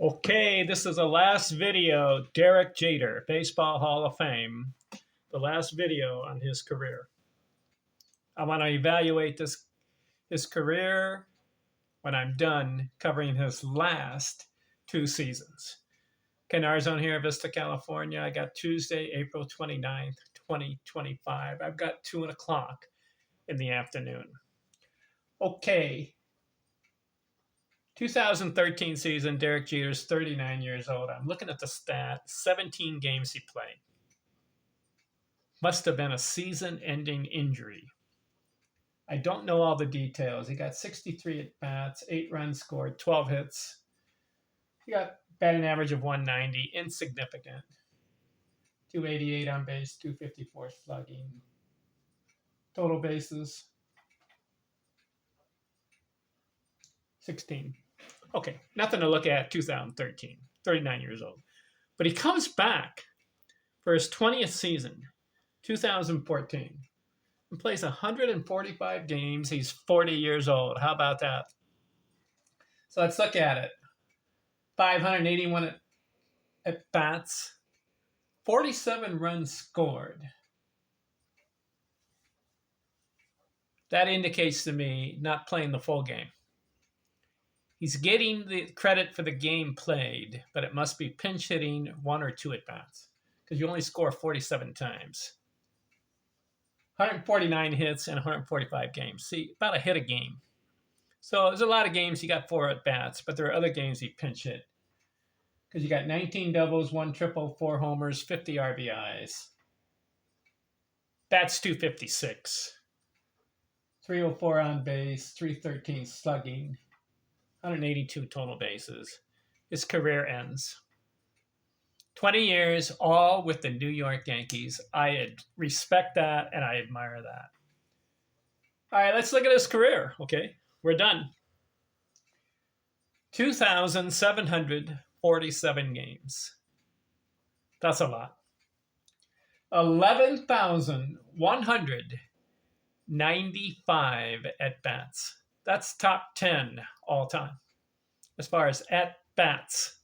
Okay, this is the last video. Derek Jeter, Baseball Hall of Fame. The last video on his career. I want to evaluate his career when I'm done covering his last two seasons. Kennard Zone here, Vista, California. I got Tuesday, April 29th, 2025. I've got 2 o'clock in the afternoon. Okay. 2013 season, Derek Jeter's 39 years old. I'm looking at the stat, 17 games he played. Must have been a season-ending injury. I don't know all the details. He got 63 at-bats, 8 runs scored, 12 hits. He got batting average of 190, insignificant. 288 on base, 254 slugging. Total bases, 16. Okay, nothing to look at 2013, 39 years old. But he comes back for his 20th season, 2014, and plays 145 games. He's 40 years old. How about that? So let's look at it. 581 at bats, 47 runs scored. That indicates to me not playing the full game. He's getting the credit for the game played, but it must be pinch hitting 1 or 2 at bats because you only score 47 times. 149 hits and 145 games. See, about a hit a game. So there's a lot of games he got 4 at bats, but there are other games he pinch hit. Because you got 19 doubles, 1 triple, 4 homers, 50 RBIs. That's 256. 304 on base, 313 slugging, 182 total bases. His career ends. 20 years, all with the New York Yankees. I respect that and I admire that. All right, let's look at his career, okay? We're done. 2,747 games. That's a lot. 11,195 at-bats. That's top 10 all time as far as at-bats.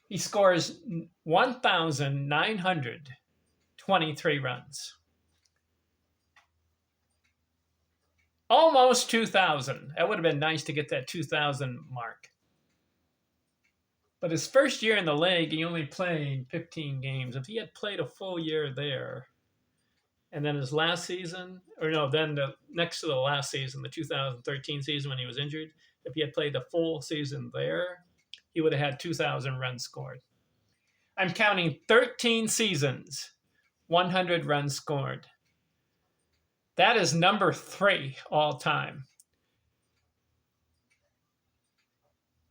He scores 1,923 runs. Almost 2,000. That would have been nice to get that 2,000 mark. But his first year in the league, he only played 15 games. If he had played a full year there, and then his last season, then next to the last season, the 2013 season when he was injured, if he had played the full season there, he would have had 2,000 runs scored. I'm counting 13 seasons, 100 runs scored. That is number 3 all time.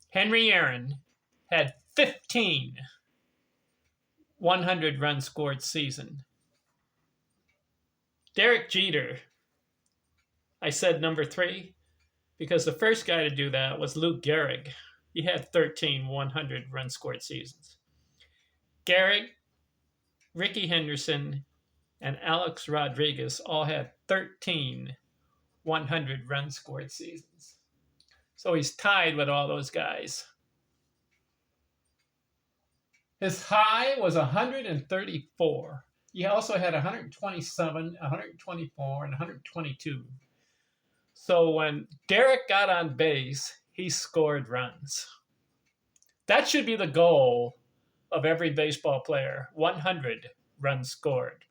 Henry Aaron had 15 100 run scored season. Derek Jeter, I said number 3 because the first guy to do that was Lou Gehrig. He had 13 100 run scored seasons. Gehrig, Rickey Henderson, and Alex Rodriguez all had 13 100 run scored seasons. So he's tied with all those guys. His high was 134. He also had 127, 124, and 122. So when Derek got on base, he scored runs. That should be the goal of every baseball player, 100 runs scored.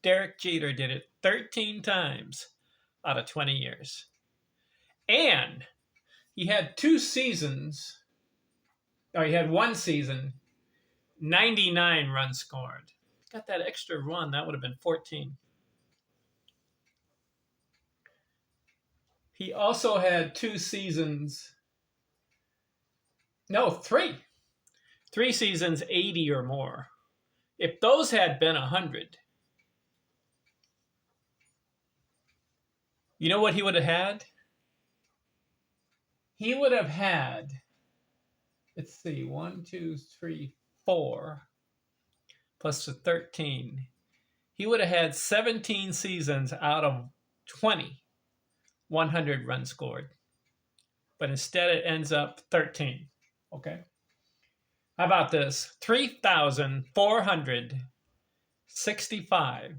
Derek Jeter did it 13 times out of 20 years. And he had one season, 99 runs scored. Got that extra run, that would have been 14. He also had 3 seasons, 3 seasons, 80 or more. If those had been 100, you know what he would have had? He would have had, let's see, 1, 2, 3, 4, plus the 13. He would have had 17 seasons out of 20, 100 runs scored. But instead it ends up 13. Okay. How about this? 3,465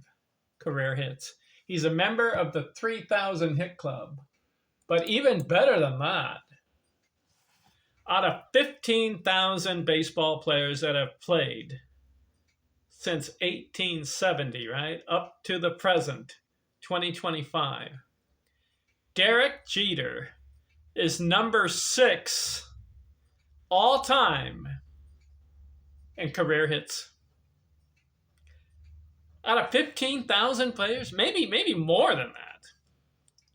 career hits. He's a member of the 3,000 hit club. But even better than that, out of 15,000 baseball players that have played since 1870, right, up to the present, 2025, Derek Jeter is number 6 all time in career hits. Out of 15,000 players, maybe more than that.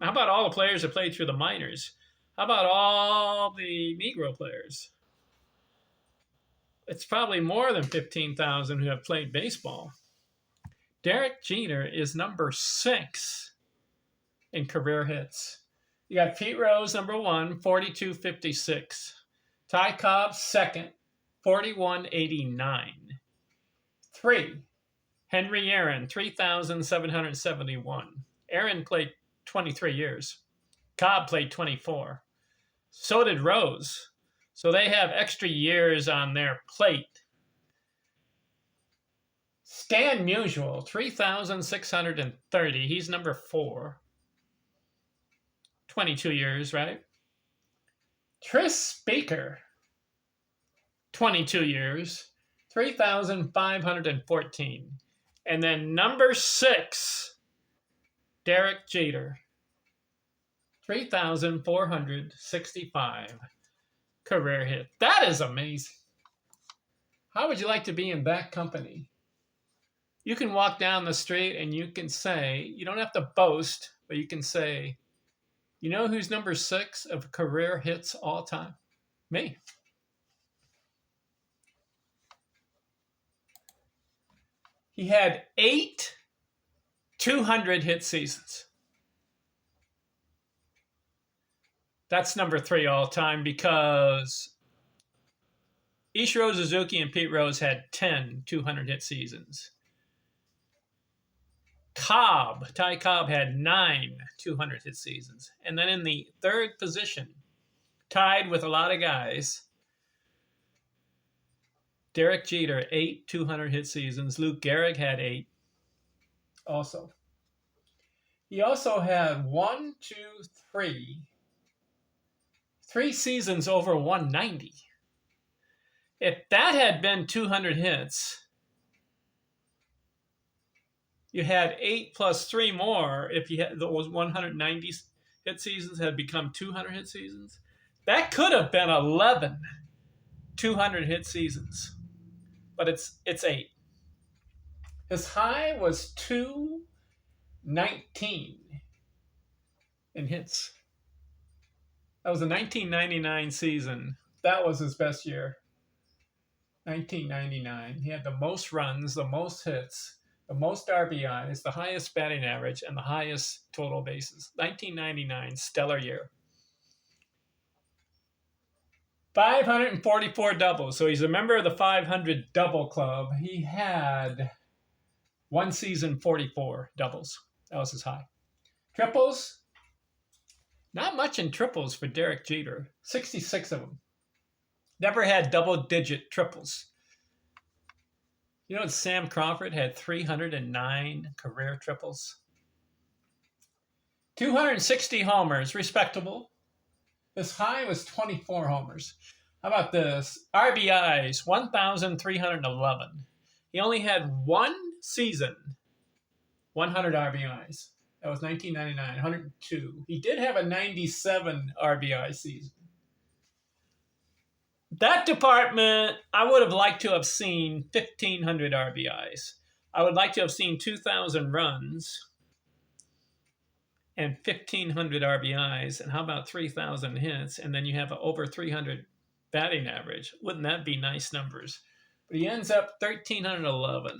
How about all the players that played through the minors? How about all the Negro players? It's probably more than 15,000 who have played baseball. Derek Jeter is number 6 in career hits. You got Pete Rose, number 1, 42.56. Ty Cobb, second, 41.89. 3, Henry Aaron, 3,771. Aaron played 23 years. Cobb played 24. So did Rose. So they have extra years on their plate. Stan Musial, 3,630. He's number 4. 22 years, right? Tris Speaker, 22 years, 3,514. And then number 6, Derek Jeter, 3,465 career hit. That is amazing. How would you like to be in that company? You can walk down the street and you can say, you don't have to boast, but you can say, you know who's number 6 of career hits all time? Me. He had 8 200 hit seasons. That's number 3 all time because Ichiro Suzuki and Pete Rose had 10 200 hit seasons. Ty Cobb had 9 200 hit seasons. And then in the third position, tied with a lot of guys, Derek Jeter, 8 200 hit seasons. Lou Gehrig had 8 also. He also had 3 seasons over 190. If that had been 200 hits, you had 8 plus 3 more. If you had those 190 hit seasons had become 200 hit seasons, that could have been 11 200 hit seasons. But it's 8. His high was 219 in hits. That was the 1999 season. That was his best year. 1999. He had the most runs, the most hits, the most RBIs, the highest batting average, and the highest total bases. 1999, stellar year. 544 doubles. So he's a member of the 500 double club. He had one season, 44 doubles. That was his high. Triples, not much in triples for Derek Jeter. 66 of them. Never had double-digit triples. You know, Sam Crawford had 309 career triples. 260 homers, respectable. His high was 24 homers. How about this? RBIs, 1,311. He only had one season, 100 RBIs. That was 1999, 102. He did have a 97 RBI season. That department, I would have liked to have seen 1,500 RBIs. I would like to have seen 2,000 runs and 1,500 RBIs. And how about 3,000 hits? And then you have over 300 batting average. Wouldn't that be nice numbers? But he ends up 1,311. A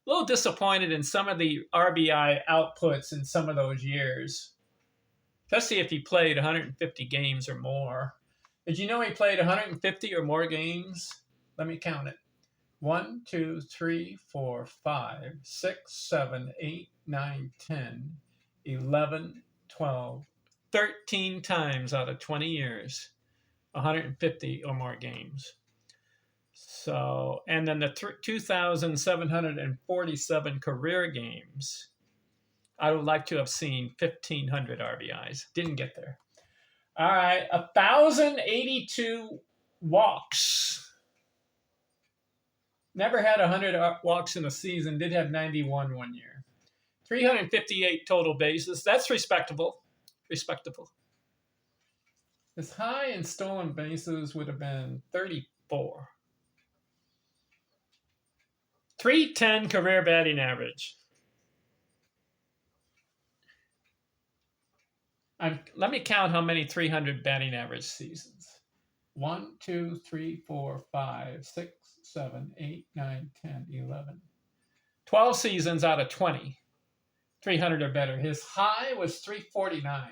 little disappointed in some of the RBI outputs in some of those years, especially if he played 150 games or more. Did you know he played 150 or more games? Let me count it. 1, 2, 3, 4, 5, 6, 7, 8, 9, 10, 11, 12, 13 times out of 20 years. 150 or more games. So, and then the 2,747 career games, I would like to have seen 1,500 RBIs. Didn't get there. All right, 1,082 walks. Never had 100 walks in a season. Did have 91 one year. 358 total bases. That's respectable. Respectable. His high in stolen bases would have been 34. 310 career batting average. Let me count how many 300 batting average seasons. 1, 2, 3, 4, 5, 6, 7, 8, 9, 10, 11. 12 seasons out of 20. 300 or better. His high was 349.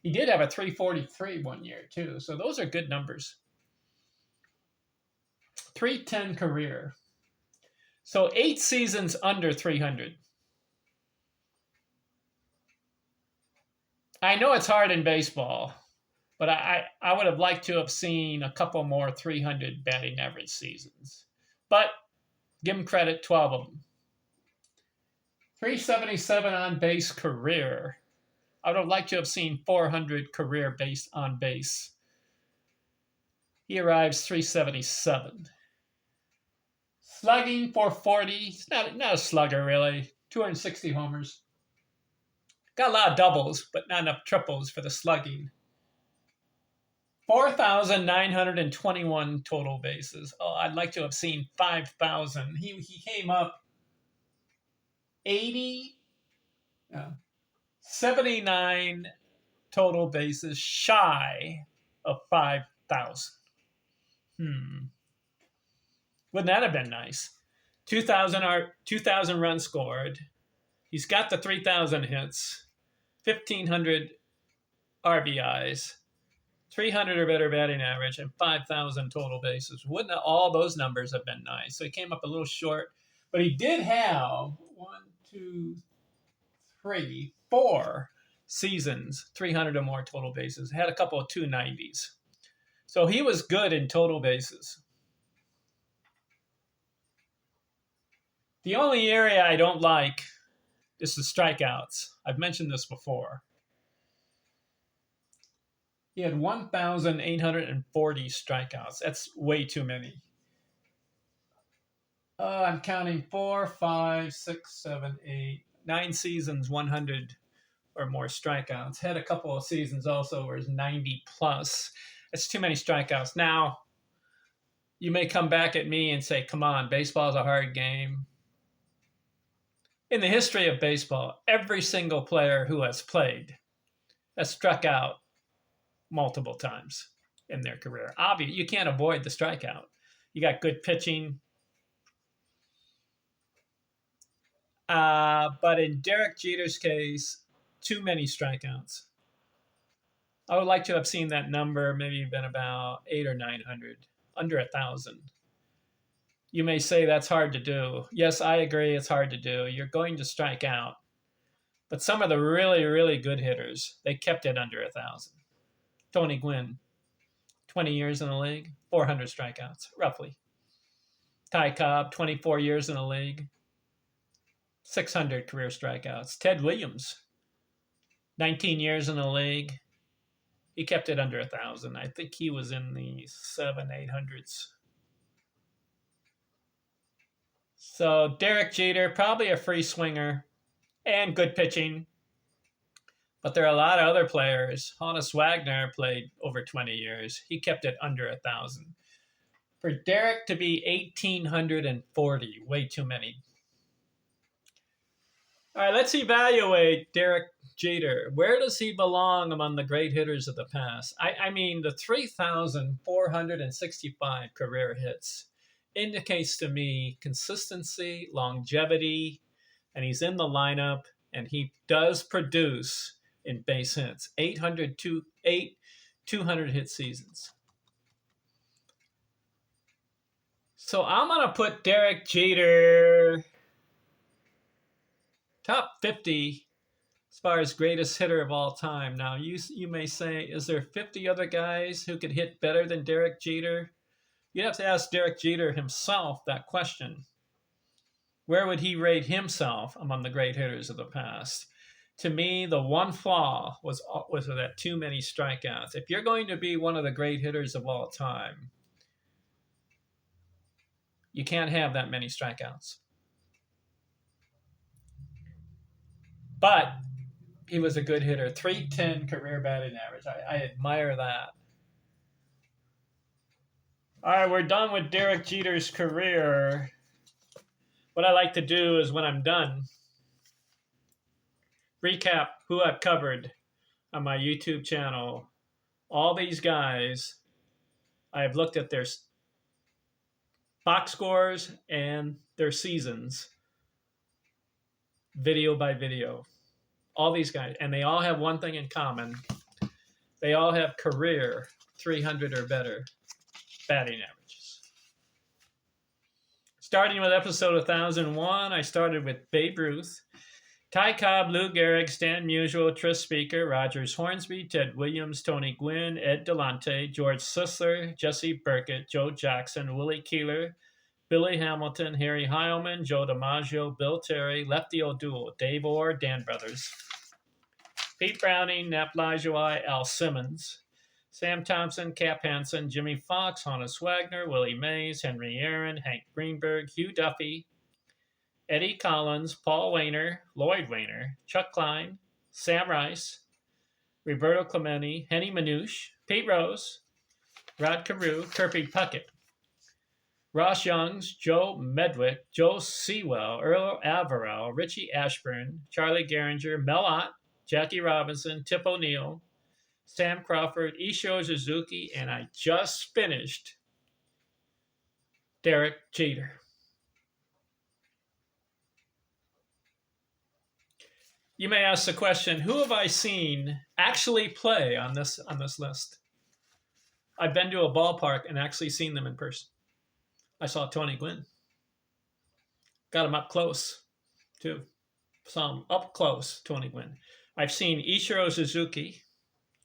He did have a 343 one year, too. So those are good numbers. 310 career. So 8 seasons under 300. I know it's hard in baseball, but I would have liked to have seen a couple more 300 batting average seasons. But give him credit, 12 of them. 377 on base career. I would have liked to have seen 400 career base on base. He arrives 377. Slugging 440. He's not a slugger, really. 260 homers. Got a lot of doubles, but not enough triples for the slugging. 4,921 total bases. Oh, I'd like to have seen 5,000. He came up 79 total bases shy of 5,000. Wouldn't that have been nice? 2,000 runs scored. He's got the 3,000 hits, 1,500 RBIs, 300 or better batting average, and 5,000 total bases. Wouldn't all those numbers have been nice? So he came up a little short, but he did have 4 seasons, 300 or more total bases. Had a couple of 290s. So he was good in total bases. The only area I don't like is the strikeouts. I've mentioned this before. He had 1,840 strikeouts. That's way too many. I'm counting 4, 5, 6, 7, 8, 9 seasons, 100 or more strikeouts. Had a couple of seasons also where it's 90 plus. That's too many strikeouts. Now, you may come back at me and say, come on, baseball's a hard game. In the history of baseball, every single player who has played has struck out multiple times in their career. Obviously, you can't avoid the strikeout. You got good pitching. But in Derek Jeter's case, too many strikeouts. I would like to have seen that number maybe been about 800 or 900, under 1,000. You may say that's hard to do. Yes, I agree it's hard to do. You're going to strike out. But some of the really, really good hitters, they kept it under 1,000. Tony Gwynn, 20 years in the league, 400 strikeouts, roughly. Ty Cobb, 24 years in the league, 600 career strikeouts. Ted Williams, 19 years in the league, he kept it under 1,000. I think he was in the 700-800s. So Derek Jeter, probably a free swinger and good pitching. But there are a lot of other players. Honus Wagner played over 20 years. He kept it under 1,000. For Derek to be 1,840, way too many. All right, let's evaluate Derek Jeter. Where does he belong among the great hitters of the past? I mean, the 3,465 career hits indicates to me consistency, longevity, and he's in the lineup, and he does produce in base hits. 200 hit seasons. So I'm going to put Derek Jeter top 50 as far as greatest hitter of all time. Now, you may say, is there 50 other guys who could hit better than Derek Jeter? You'd have to ask Derek Jeter himself that question. Where would he rate himself among the great hitters of the past? To me, the one flaw was that too many strikeouts. If you're going to be one of the great hitters of all time, you can't have that many strikeouts. But he was a good hitter. 310 career batting average. I admire that. All right, we're done with Derek Jeter's career. What I like to do is when I'm done, recap who I've covered on my YouTube channel. All these guys, I have looked at their box scores and their seasons, video by video. All these guys, and they all have one thing in common. They all have career 300 or better batting averages. Starting with episode 1001, I started with Babe Ruth, Ty Cobb, Lou Gehrig, Stan Musial, Tris Speaker, Rogers Hornsby, Ted Williams, Tony Gwynn, Ed Delonte, George Sisler, Jesse Burkett, Joe Jackson, Willie Keeler, Billy Hamilton, Harry Heilman, Joe DiMaggio, Bill Terry, Lefty O'Doul, Dave Orr, Dan Brothers, Pete Browning, Nap Lajoie, Al Simmons, Sam Thompson, Cap Hansen, Jimmy Fox, Honus Wagner, Willie Mays, Henry Aaron, Hank Greenberg, Hugh Duffy, Eddie Collins, Paul Wainer, Lloyd Wainer, Chuck Klein, Sam Rice, Roberto Clemente, Henny Manouche, Pete Rose, Rod Carew, Kirby Puckett, Ross Youngs, Joe Medwick, Joe Sewell, Earl Averill, Richie Ashburn, Charlie Gehringer, Mel Ott, Jackie Robinson, Tip O'Neill, Sam Crawford, Ishio Suzuki, and I just finished Derek Jeter. You may ask the question, who have I seen actually play on this list? I've been to a ballpark and actually seen them in person. I saw Tony Gwynn. Got him up close, too. Saw him up close, Tony Gwynn. I've seen Ichiro Suzuki.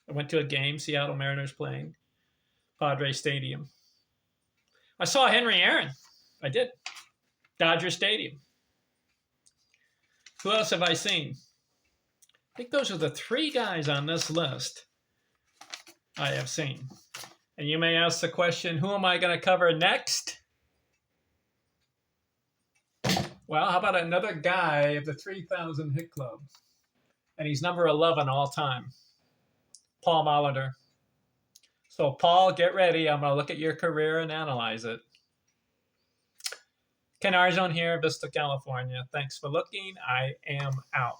I went to a game, Seattle Mariners playing, Padre Stadium. I saw Henry Aaron. I did. Dodger Stadium. Who else have I seen? I think those are the three guys on this list I have seen. And you may ask the question, who am I going to cover next? Well, how about another guy of the 3,000 hit club? And he's number 11 all time, Paul Molitor. So, Paul, get ready. I'm going to look at your career and analyze it. Ken Arzone here, Vista, California. Thanks for looking. I am out.